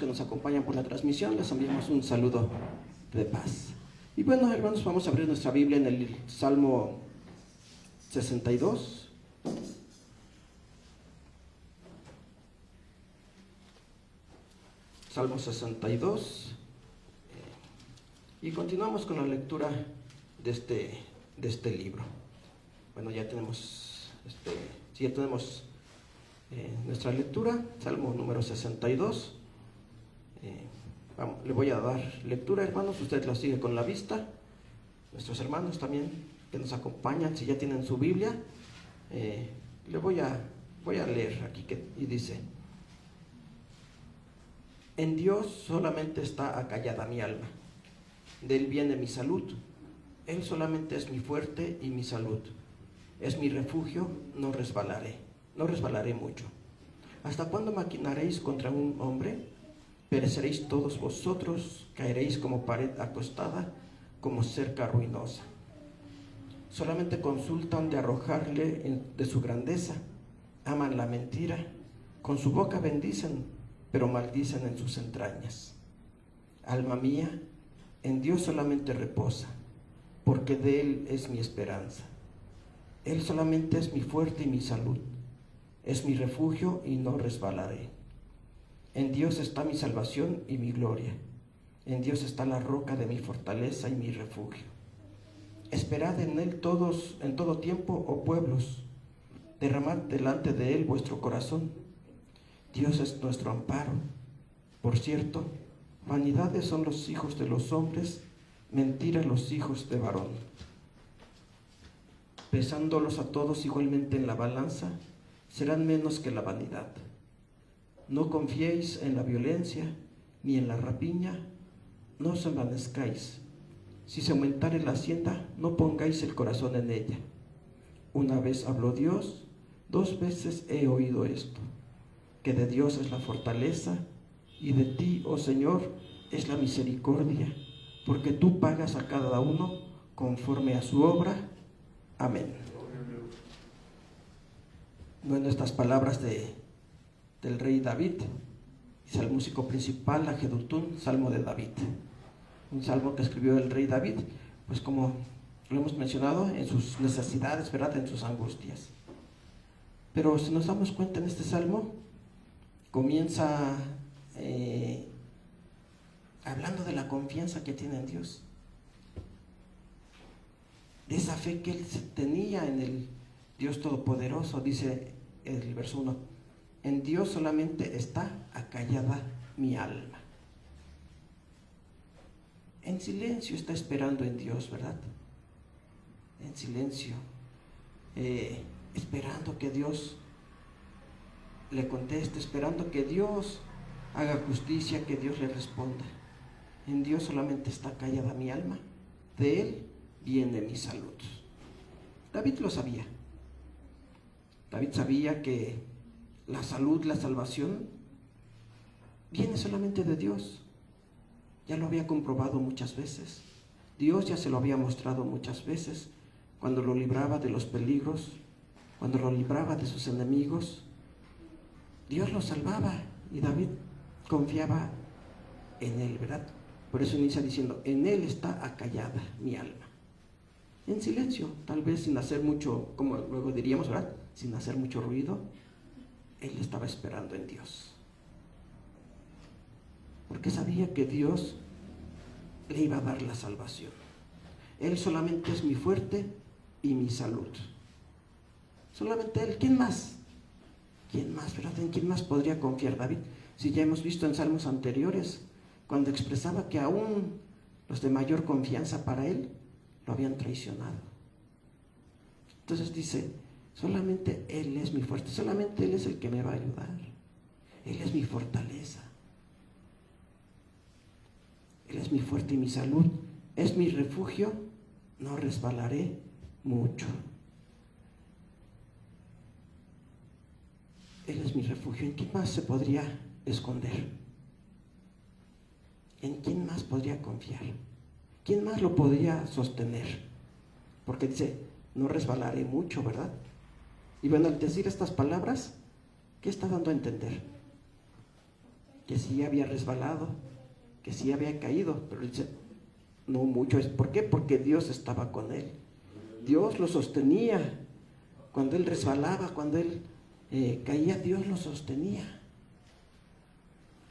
Que nos acompañan por la transmisión, les enviamos un saludo de paz. Y bueno, hermanos, vamos a abrir nuestra Biblia en el Salmo 62. Salmo 62. Y continuamos con la lectura de este libro. Bueno, ya tenemos, nuestra lectura, Salmo número 62. Le voy a dar lectura, hermanos, usted lo sigue con la vista. Nuestros hermanos también que nos acompañan, si ya tienen su Biblia, le voy a leer aquí y dice: en Dios solamente está acallada mi alma, de Él viene mi salud. Él solamente es mi fuerte y mi salud, es mi refugio, no resbalaré mucho. ¿Hasta cuándo maquinaréis contra un hombre? Pereceréis todos vosotros, caeréis como pared acostada, como cerca ruinosa. Solamente consultan de arrojarle de su grandeza, aman la mentira, con su boca bendicen, pero maldicen en sus entrañas. Alma mía, en Dios solamente reposa, porque de Él es mi esperanza. Él solamente es mi fuerte y mi salud, es mi refugio y no resbalaré. En Dios está mi salvación y mi gloria. En Dios está la roca de mi fortaleza y mi refugio. Esperad en Él todos, en todo tiempo, oh pueblos. Derramad delante de Él vuestro corazón. Dios es nuestro amparo. Por cierto, vanidades son los hijos de los hombres, mentira los hijos de varón. Pesándolos a todos igualmente en la balanza, serán menos que la vanidad. No confiéis en la violencia, ni en la rapiña, no os envanezcáis. Si se aumentare la hacienda, no pongáis el corazón en ella. Una vez habló Dios, 2 veces he oído esto, que de Dios es la fortaleza, y de ti, oh Señor, es la misericordia, porque tú pagas a cada uno conforme a su obra. Amén. Bueno, estas palabras del rey David, dice el músico principal, la Jedutún, Salmo de David. Un salmo que escribió el rey David, pues como lo hemos mencionado, en sus necesidades, ¿verdad?, en sus angustias. Pero si nos damos cuenta, en este salmo comienza hablando de la confianza que tiene en Dios, de esa fe que él tenía en el Dios Todopoderoso. Dice el verso 1: en Dios solamente está acallada mi alma. En silencio está esperando en Dios, ¿verdad? En silencio, esperando que Dios le conteste, esperando que Dios haga justicia, que Dios le responda. En Dios solamente está callada mi alma, de Él viene mi salud. David lo sabía. David sabía que la salud, la salvación, viene solamente de Dios. Ya lo había comprobado muchas veces. Dios ya se lo había mostrado muchas veces, cuando lo libraba de los peligros, cuando lo libraba de sus enemigos. Dios lo salvaba y David confiaba en Él, ¿verdad? Por eso inicia diciendo: en Él está acallada mi alma. En silencio, tal vez sin hacer mucho, como luego diríamos, ¿verdad?, sin hacer mucho ruido. Él estaba esperando en Dios, porque sabía que Dios le iba a dar la salvación. Él solamente es mi fuerte y mi salud. Solamente Él. ¿Quién más? ¿Quién más, verdad? ¿En quién más podría confiar David? Si ya hemos visto en salmos anteriores, cuando expresaba que aún los de mayor confianza para Él lo habían traicionado. Entonces dice: solamente Él es mi fuerte, solamente Él es el que me va a ayudar. Él es mi fortaleza. Él es mi fuerte y mi salud, es mi refugio, no resbalaré mucho. Él es mi refugio. ¿En quién más se podría esconder? ¿En quién más podría confiar? ¿Quién más lo podría sostener? Porque dice: no resbalaré mucho, ¿verdad? Y bueno, al decir estas palabras, ¿qué está dando a entender? que sí había resbalado, que sí había caído, pero dice, no mucho. ¿Por qué? Porque Dios estaba con él. Dios lo sostenía. Cuando él resbalaba, cuando él caía, Dios lo sostenía.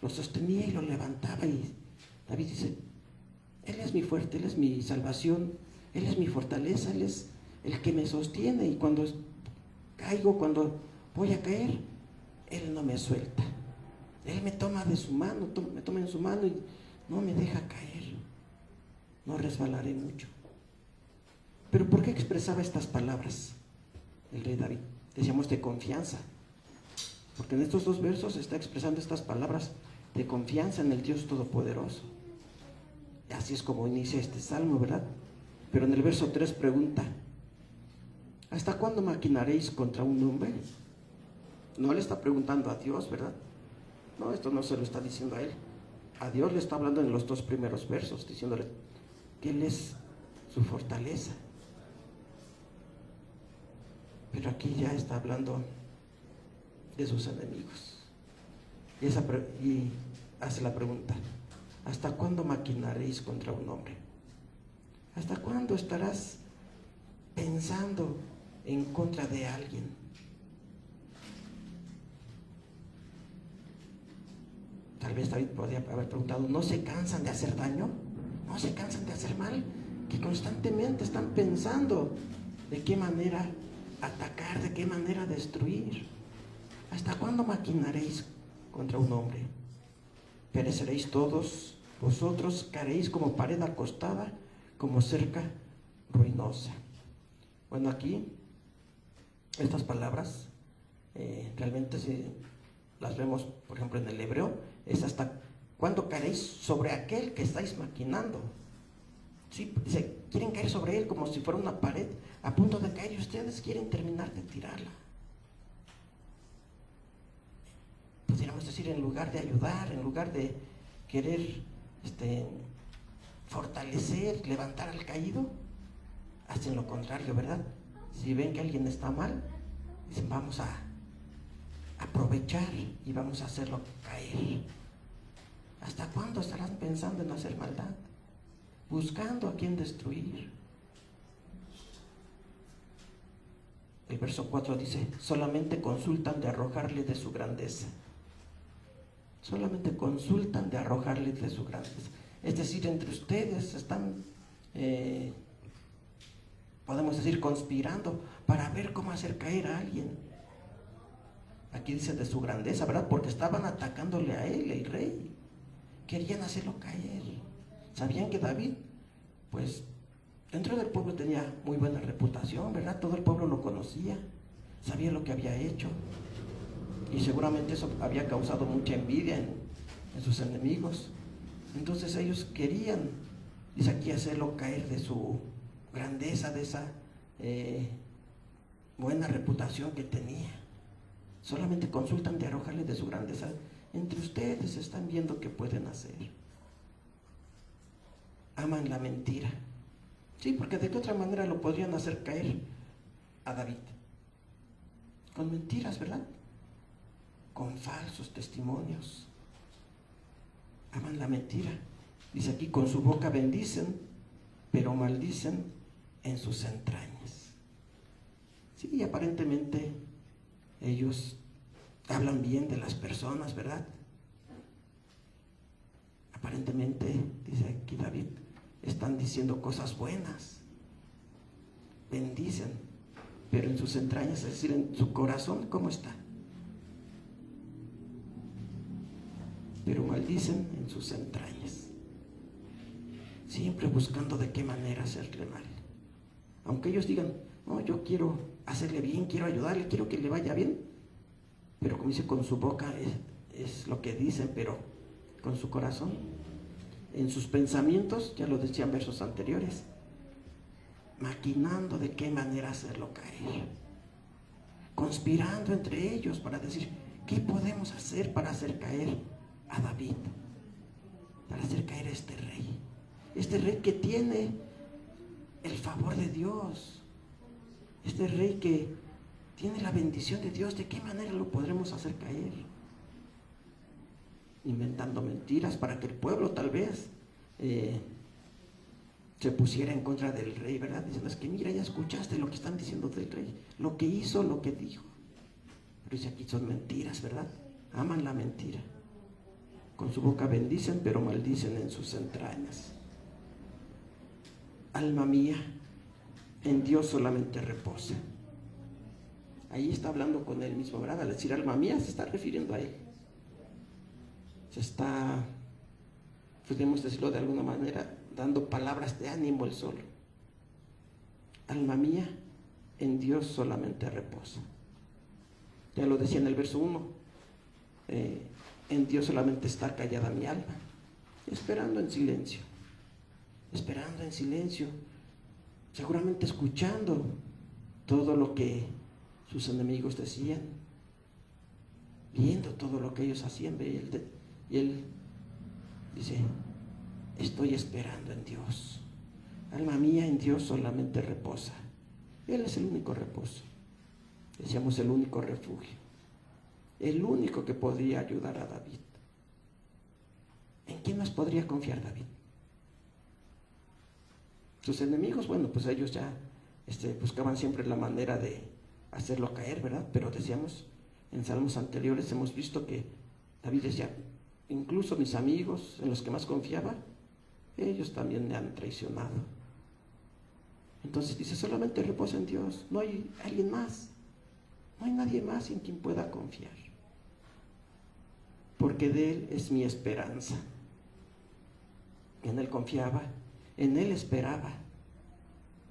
Lo sostenía y lo levantaba. Y David dice, Él es mi fuerte, Él es mi salvación, Él es mi fortaleza, Él es el que me sostiene. Y cuando caigo, cuando voy a caer, Él no me suelta. Él me toma de su mano, me toma en su mano y no me deja caer. No resbalaré mucho. Pero ¿por qué expresaba estas palabras el rey David? Decíamos de confianza. Porque en estos 2 versos está expresando estas palabras de confianza en el Dios Todopoderoso. Y así es como inicia este salmo, ¿verdad? Pero en el verso 3 pregunta, ¿hasta cuándo maquinaréis contra un hombre? No le está preguntando a Dios, ¿verdad? No, esto no se lo está diciendo a él. A Dios le está hablando en los 2 primeros versos, diciéndole que Él es su fortaleza. Pero aquí ya está hablando de sus enemigos. Y hace la pregunta, ¿hasta cuándo maquinaréis contra un hombre? ¿Hasta cuándo estarás pensando en contra de alguien? Tal vez David podría haber preguntado, ¿no se cansan de hacer daño? ¿No se cansan de hacer mal? Que constantemente están pensando de qué manera atacar, de qué manera destruir. ¿Hasta cuándo maquinaréis contra un hombre? Pereceréis todos, vosotros caeréis como pared acostada, como cerca ruinosa. Bueno, aquí estas palabras realmente si las vemos, por ejemplo, en el hebreo, es hasta cuándo caeréis sobre aquel que estáis maquinando. Sí, dice, quieren caer sobre él como si fuera una pared a punto de caer y ustedes quieren terminar de tirarla. Podríamos decir, en lugar de ayudar, en lugar de querer fortalecer, levantar al caído, hacen lo contrario, ¿verdad? Si ven que alguien está mal, dicen, vamos a aprovechar y vamos a hacerlo caer. ¿Hasta cuándo estarán pensando en hacer maldad? Buscando a quien destruir. El verso 4 dice, solamente consultan de arrojarle de su grandeza. Solamente consultan de arrojarle de su grandeza. Es decir, entre ustedes están, podemos decir, conspirando para ver cómo hacer caer a alguien. Aquí dice de su grandeza, ¿verdad? Porque estaban atacándole a él, el rey. Querían hacerlo caer. Sabían que David, pues, dentro del pueblo tenía muy buena reputación, ¿verdad? Todo el pueblo lo conocía, sabía lo que había hecho. Y seguramente eso había causado mucha envidia en sus enemigos. Entonces ellos querían, dice aquí, hacerlo caer de su grandeza, de esa buena reputación que tenía. Solamente consultan de arrojarle de su grandeza. Entre ustedes están viendo qué pueden hacer. Aman la mentira. Sí, porque de qué otra manera lo podrían hacer caer a David. Con mentiras, ¿verdad? Con falsos testimonios. Aman la mentira. Dice aquí, con su boca bendicen, pero maldicen en sus entrañas. Sí, aparentemente ellos hablan bien de las personas, ¿verdad? Aparentemente, dice aquí David, están diciendo cosas buenas, bendicen, pero en sus entrañas, es decir, en su corazón, ¿cómo está? Pero maldicen en sus entrañas, siempre buscando de qué manera hacerle mal. Aunque ellos digan, no, yo quiero hacerle bien, quiero ayudarle, quiero que le vaya bien, pero como dice, con su boca es lo que dicen, pero con su corazón, en sus pensamientos, ya lo decían versos anteriores, maquinando de qué manera hacerlo caer, conspirando entre ellos para decir, ¿qué podemos hacer para hacer caer a David? Para hacer caer a este rey que tiene el favor de Dios, este rey que tiene la bendición de Dios. ¿De qué manera lo podremos hacer caer? inventando mentiras para que el pueblo tal vez se pusiera en contra del rey, ¿verdad? Diciendo, es que mira, ya escuchaste lo que están diciendo del rey, lo que hizo, lo que dijo. Pero dice, aquí son mentiras, ¿verdad? Aman la mentira. Con su boca bendicen, pero maldicen en sus entrañas. Alma mía, en Dios solamente reposa. Ahí está hablando con él mismo, ¿verdad? Al decir alma mía, se está refiriendo a él. Se está, podemos decirlo de alguna manera, dando palabras de ánimo él solo. Alma mía, en Dios solamente reposa. Ya lo decía en el verso 1, en Dios solamente está callada mi alma, esperando en silencio, seguramente escuchando todo lo que sus enemigos decían, viendo todo lo que ellos hacían, y él dice, estoy esperando en Dios. Alma mía, en Dios solamente reposa. Él es el único reposo. Decíamos el único refugio. El único que podría ayudar a David. ¿En quién más podría confiar David? Sus enemigos, bueno, pues ellos ya buscaban siempre la manera de hacerlo caer, ¿verdad? Pero decíamos, en salmos anteriores hemos visto que David decía, incluso mis amigos en los que más confiaba, ellos también me han traicionado. Entonces dice, solamente reposa en Dios, no hay alguien más, no hay nadie más en quien pueda confiar, porque de Él es mi esperanza. En Él confiaba, en Él esperaba,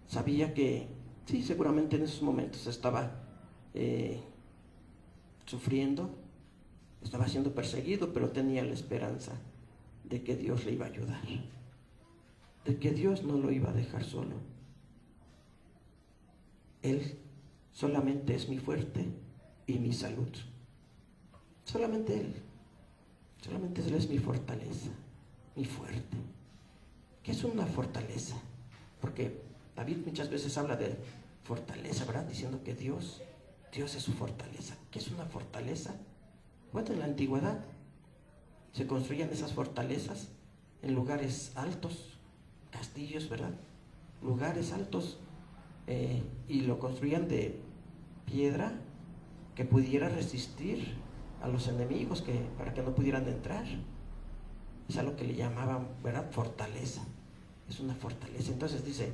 sabía que, sí, seguramente en esos momentos estaba sufriendo, estaba siendo perseguido, pero tenía la esperanza de que Dios le iba a ayudar, de que Dios no lo iba a dejar solo. Él solamente es mi fuerte y mi salud. Solamente Él es mi fortaleza, mi fuerte. ¿Qué es una fortaleza? Porque David muchas veces habla de fortaleza, ¿verdad? Diciendo que Dios es su fortaleza. ¿Qué es una fortaleza? Bueno, en la antigüedad se construían esas fortalezas en lugares altos, castillos, ¿verdad? Lugares altos, y lo construían de piedra que pudiera resistir a los enemigos, para que no pudieran entrar. Es a lo que le llamaban, ¿verdad? Fortaleza. Es una fortaleza. Entonces dice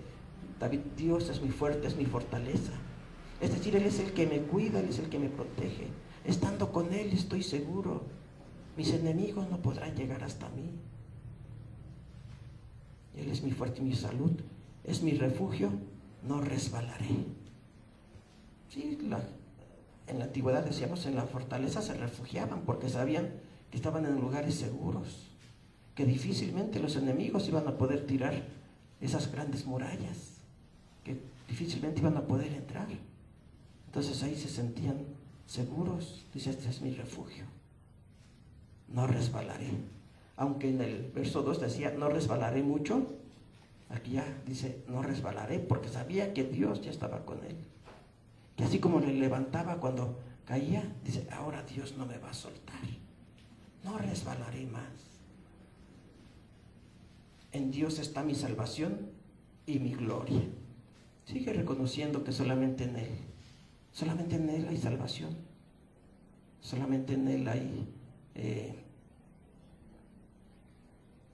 David, Dios es muy fuerte, es mi fortaleza. Es decir, Él es el que me cuida, Él es el que me protege. Estando con Él estoy seguro, mis enemigos no podrán llegar hasta mí. Él es mi fuerte y mi salud, es mi refugio, no resbalaré. Sí, en la antigüedad decíamos, en la fortaleza se refugiaban porque sabían que estaban en lugares seguros, que difícilmente los enemigos iban a poder tirar esas grandes murallas, que difícilmente iban a poder entrar. Entonces ahí se sentían seguros. Dice, este es mi refugio, no resbalaré. Aunque en el verso 2 decía, no resbalaré mucho, aquí ya dice, no resbalaré, porque sabía que Dios ya estaba con él. Que así como le levantaba cuando caía, dice, ahora Dios no me va a soltar, no resbalaré más. En Dios está mi salvación y mi gloria. Sigue reconociendo que solamente en Él hay salvación, solamente en Él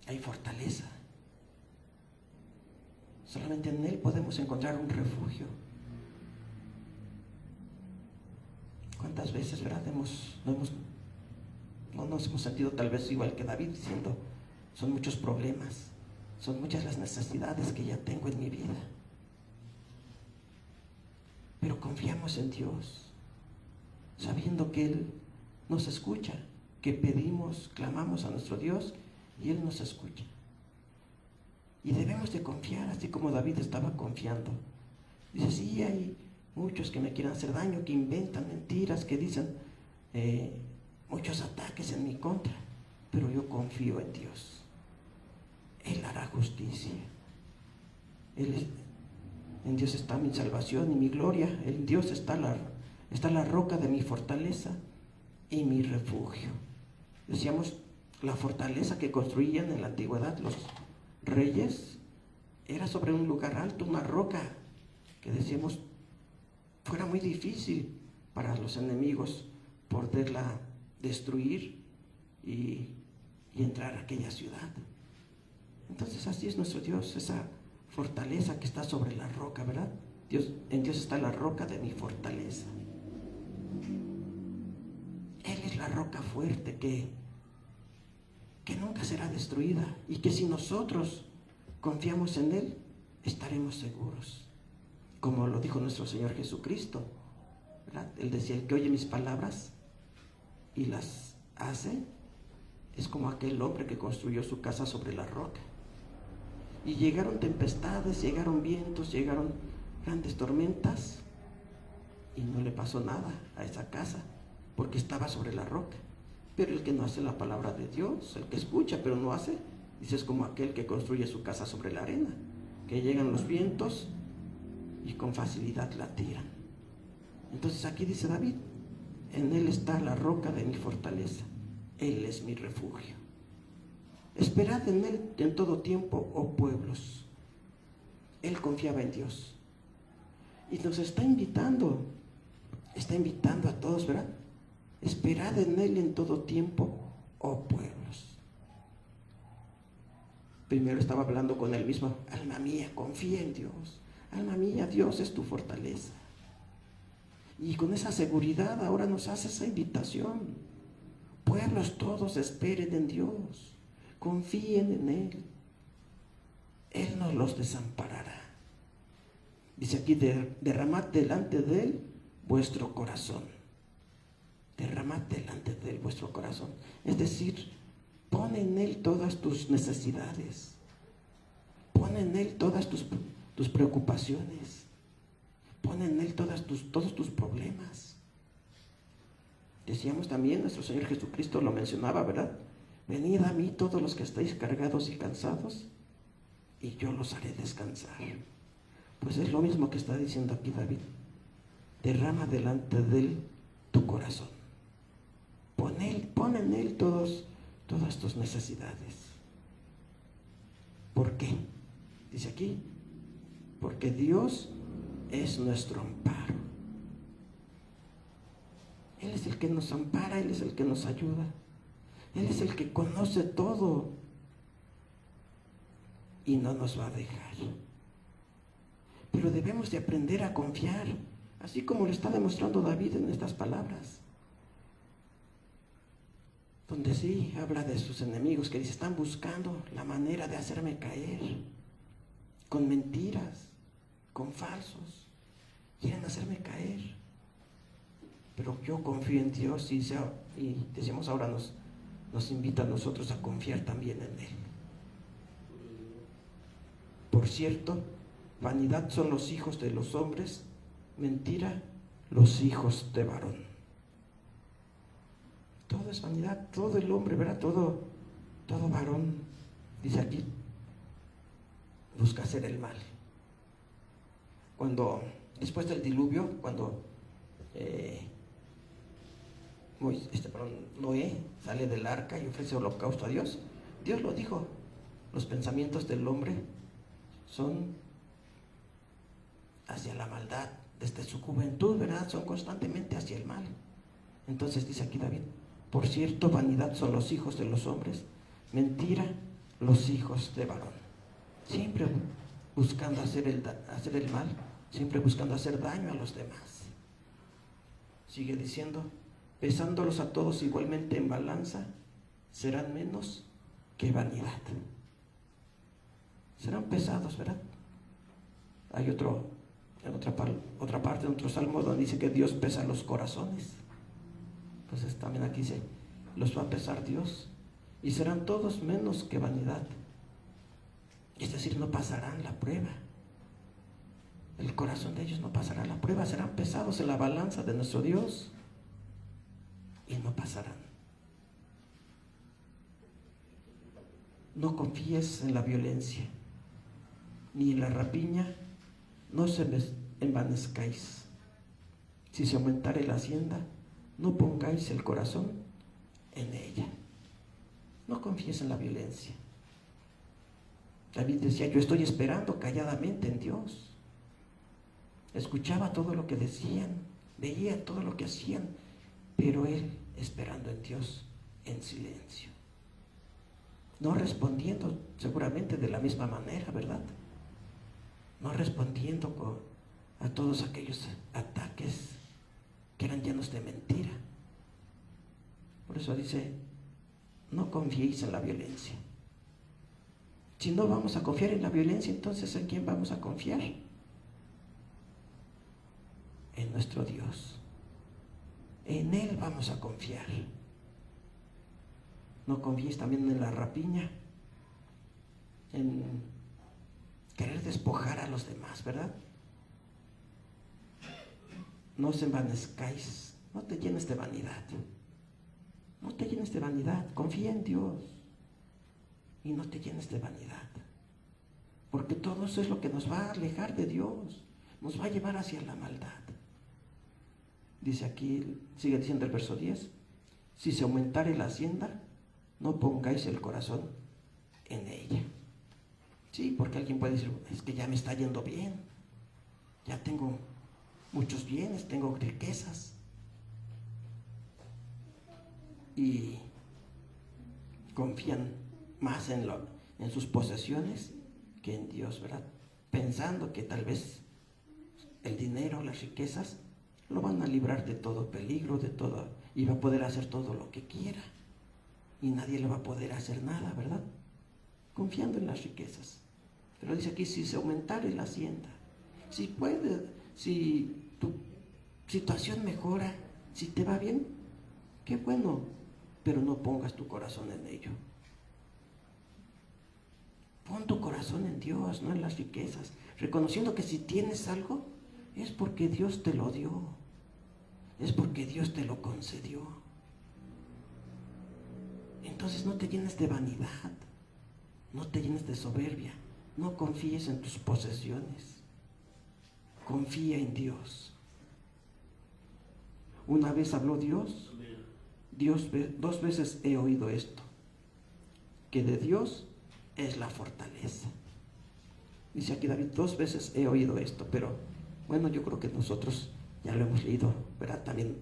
hay fortaleza, solamente en Él podemos encontrar un refugio. ¿Cuántas veces, verdad, no nos hemos sentido tal vez igual que David, diciendo, son muchos problemas, son muchas las necesidades que ya tengo en mi vida? Pero confiamos en Dios, sabiendo que Él nos escucha, que pedimos, clamamos a nuestro Dios y Él nos escucha. Y debemos de confiar, así como David estaba confiando. Dice, sí, hay muchos que me quieren hacer daño, que inventan mentiras, que dicen muchos ataques en mi contra, pero yo confío en Dios. Él hará justicia. En Dios está mi salvación y mi gloria. En Dios está la roca de mi fortaleza y mi refugio. Decíamos, La fortaleza que construían en la antigüedad los reyes era sobre un lugar alto, una roca, que decíamos fuera muy difícil para los enemigos poderla destruir y entrar a aquella ciudad. Entonces así es nuestro Dios, esa fortaleza que está sobre la roca, ¿verdad? En Dios está la roca de mi fortaleza. Él es la roca fuerte que nunca será destruida, y que si nosotros confiamos en Él, estaremos seguros. Como lo dijo nuestro Señor Jesucristo, ¿verdad? Él decía: el que oye mis palabras y las hace, es como aquel hombre que construyó su casa sobre la roca. Y llegaron tempestades, llegaron vientos, llegaron grandes tormentas, y no le pasó nada a esa casa, porque estaba sobre la roca. Pero el que no hace la palabra de Dios, el que escucha pero no hace, dice, es como aquel que construye su casa sobre la arena, que llegan los vientos y con facilidad la tiran. Entonces aquí dice David: en Él está la roca de mi fortaleza, Él es mi refugio. Esperad en Él en todo tiempo, oh pueblos. Él confiaba en Dios y nos está invitando a todos, ¿verdad? Esperad en Él en todo tiempo, oh pueblos. Primero estaba hablando con él mismo: alma mía, confía en Dios. Alma mía, Dios es tu fortaleza. Y con esa seguridad ahora nos hace esa invitación: pueblos todos, esperen en Dios, confíen en Él. Él no los desamparará. Dice aquí: derramad delante de Él vuestro corazón. Derramad delante de Él vuestro corazón. Es decir, pon en Él todas tus necesidades. Pon en Él todas tus preocupaciones. Pon en Él todos tus problemas. Decíamos también, nuestro Señor Jesucristo lo mencionaba, ¿verdad? Venid a mí todos los que estáis cargados y cansados, y yo los haré descansar. Pues es lo mismo que está diciendo aquí David: derrama delante de Él tu corazón. Pon en Él todas tus necesidades. ¿Por qué? Dice aquí: porque Dios es nuestro amparo. Él es el que nos ampara, Él es el que nos ayuda. Él es el que conoce todo y no nos va a dejar. Pero debemos de aprender a confiar, así como lo está demostrando David en estas palabras, donde sí habla de sus enemigos, que dice: están buscando la manera de hacerme caer, con mentiras, con falsos, quieren hacerme caer. Pero yo confío en Dios, y decimos ahora, nos invita a nosotros a confiar también en Él. Por cierto, vanidad son los hijos de los hombres, mentira los hijos de varón. Todo es vanidad, todo el hombre, ¿verdad? Todo varón, dice aquí, busca hacer el mal. Después del diluvio, cuando Noé sale del arca y ofrece holocausto a Dios, Dios lo dijo: los pensamientos del hombre son hacia la maldad, desde su juventud, ¿verdad? Son constantemente hacia el mal. Entonces dice aquí David: por cierto, vanidad son los hijos de los hombres, mentira los hijos de varón. Siempre buscando hacer el mal, siempre buscando hacer daño a los demás. Sigue diciendo: pesándolos a todos igualmente en balanza, serán menos que vanidad. Serán pesados, ¿verdad? Hay otra parte, en otro salmo, donde dice que Dios pesa los corazones. Entonces también aquí dice: los va a pesar Dios, y serán todos menos que vanidad. Es decir, no pasarán la prueba. El corazón de ellos no pasará la prueba, serán pesados en la balanza de nuestro Dios y no pasarán. No confíes en la violencia ni en la rapiña, no se envanezcáis. Si se aumentare la hacienda, no pongáis el corazón en ella. No confíes en la violencia. David decía, yo estoy esperando calladamente en Dios. Escuchaba todo lo que decían, veía todo lo que hacían, pero él esperando en Dios en silencio. No respondiendo seguramente de la misma manera, ¿verdad? No respondiendo a todos aquellos ataques que eran llenos de mentira. Por eso dice, no confiéis en la violencia. Si no vamos a confiar en la violencia, entonces ¿en quién vamos a confiar? En nuestro Dios. En Él vamos a confiar. No confíes también en la rapiña, en querer despojar a los demás, ¿verdad? No os envanezcáis, no te llenes de vanidad. No te llenes de vanidad, confía en Dios y no te llenes de vanidad. Porque todo eso es lo que nos va a alejar de Dios, nos va a llevar hacia la maldad. Dice aquí, sigue diciendo el verso 10, si se aumentare la hacienda, no pongáis el corazón en ella. Sí, porque alguien puede decir, es que ya me está yendo bien, ya tengo muchos bienes, tengo riquezas. Y confían más en sus posesiones que en Dios, ¿verdad? Pensando que tal vez el dinero, las riquezas, lo van a librar de todo peligro, de todo, y va a poder hacer todo lo que quiera. Y nadie le va a poder hacer nada, ¿verdad? Confiando en las riquezas. Pero dice aquí, si se aumentare la hacienda, si puede, si tu situación mejora, si te va bien, qué bueno, pero no pongas tu corazón en ello. Pon tu corazón en Dios, no en las riquezas, reconociendo que si tienes algo, es porque Dios te lo dio, es porque Dios te lo concedió. Entonces no te llenes de vanidad, no te llenes de soberbia, no confíes en tus posesiones, confía en Dios. Una vez habló Dios, 2 veces he oído esto, que de Dios es la fortaleza. Dice aquí David, 2 veces he oído esto, pero bueno, yo creo que nosotros ya lo hemos leído, ¿verdad? También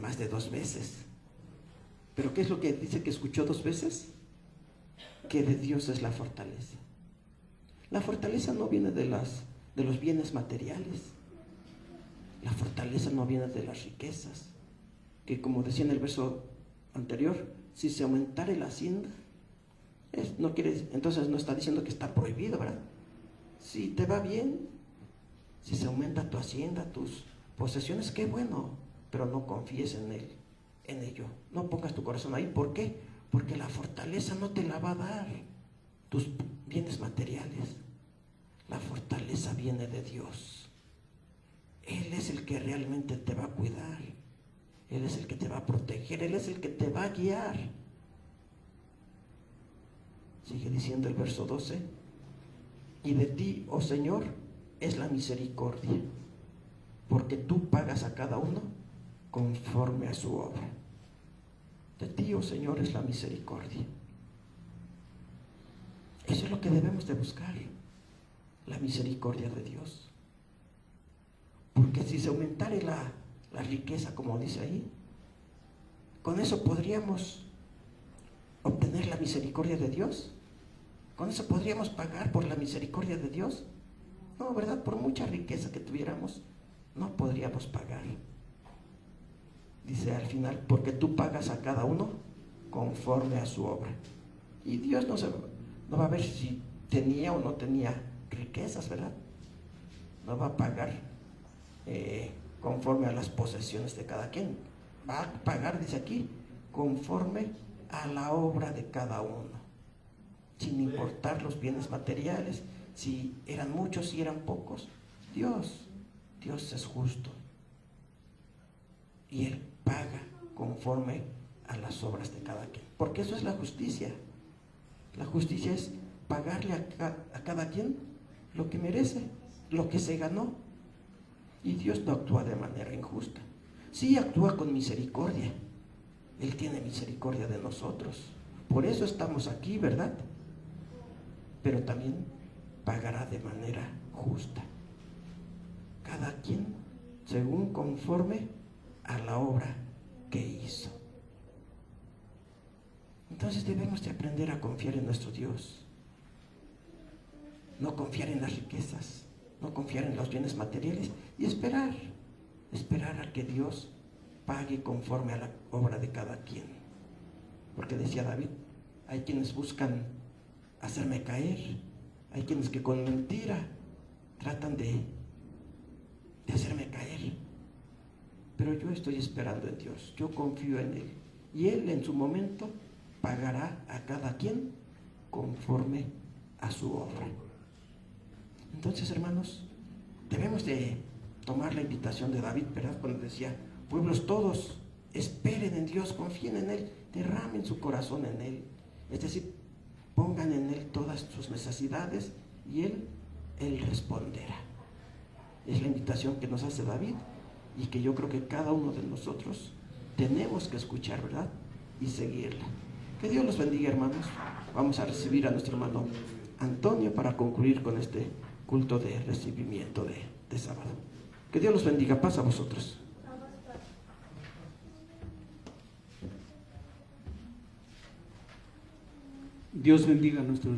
más de 2 veces. Pero ¿qué es lo que dice que escuchó 2 veces? Que de Dios es la fortaleza. La fortaleza no viene de los bienes materiales. La fortaleza no viene de las riquezas. Que como decía en el verso anterior, si se aumentare la hacienda, no quiere, entonces no está diciendo que está prohibido, ¿verdad? Si te va bien, si se aumenta tu hacienda, tus posesiones, qué bueno, pero no confíes en ello. No pongas tu corazón ahí. ¿Por qué? Porque la fortaleza no te la va a dar tus bienes materiales. La fortaleza viene de Dios. Él es el que realmente te va a cuidar. Él es el que te va a proteger. Él es el que te va a guiar. Sigue diciendo el verso 12. Y de ti, oh Señor, es la misericordia, porque tú pagas a cada uno conforme a su obra. De ti, oh Señor, es la misericordia. Eso es lo que debemos de buscar, la misericordia de Dios. Porque si se aumentare la riqueza, como dice ahí, con eso podríamos obtener la misericordia de Dios. Con eso podríamos pagar por la misericordia de Dios. No, ¿verdad? Por mucha riqueza que tuviéramos, no podríamos pagar. Dice al final, porque tú pagas a cada uno conforme a su obra. Y Dios no va a ver si tenía o no tenía riquezas, ¿verdad? No va a pagar conforme a las posesiones de cada quien. Va a pagar, dice aquí, conforme a la obra de cada uno, sin importar los bienes materiales, si eran muchos, si eran pocos. Dios es justo y Él paga conforme a las obras de cada quien, porque eso es la justicia. La justicia es pagarle a cada quien lo que merece, lo que se ganó. Y Dios no actúa de manera injusta. Sí actúa con misericordia, Él tiene misericordia de nosotros. Por eso estamos aquí, ¿verdad? Pero también pagará de manera justa. Cada quien según conforme a la obra que hizo. Entonces debemos de aprender a confiar en nuestro Dios. No confiar en las riquezas, no confiar en los bienes materiales y esperar a que Dios pague conforme a la obra de cada quien. Porque decía David, hay quienes buscan hacerme caer, hay quienes que con mentira tratan de hacerme caer, pero yo estoy esperando en Dios, yo confío en Él, y Él en su momento pagará a cada quien conforme a su obra. Entonces, hermanos, debemos de tomar la invitación de David, ¿verdad? Cuando decía, pueblos todos, esperen en Dios, confíen en Él, derramen su corazón en Él, es decir, pongan en Él todas sus necesidades y Él responderá. Es la invitación que nos hace David y que yo creo que cada uno de nosotros tenemos que escuchar, ¿verdad? Y seguirla. Que Dios los bendiga, hermanos. Vamos a recibir a nuestro hermano Antonio para concluir con este culto de recibimiento de sábado. Que Dios los bendiga. Paz a vosotros. Dios bendiga a nuestros hermanos.